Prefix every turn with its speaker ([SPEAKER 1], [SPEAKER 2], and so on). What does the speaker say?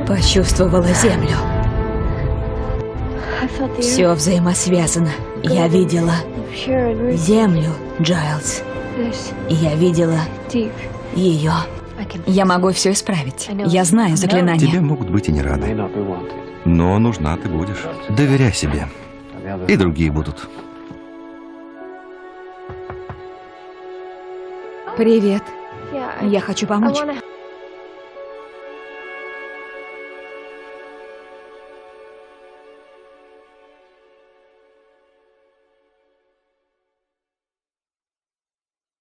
[SPEAKER 1] Почувствовала землю. Все взаимосвязано. Я видела землю, Джайлз. И я видела ее. Я могу все исправить. Я знаю заклинание.
[SPEAKER 2] Тебе могут быть и не рады. Но нужна ты будешь. Доверяй себе. И другие будут.
[SPEAKER 1] Привет. Я хочу помочь.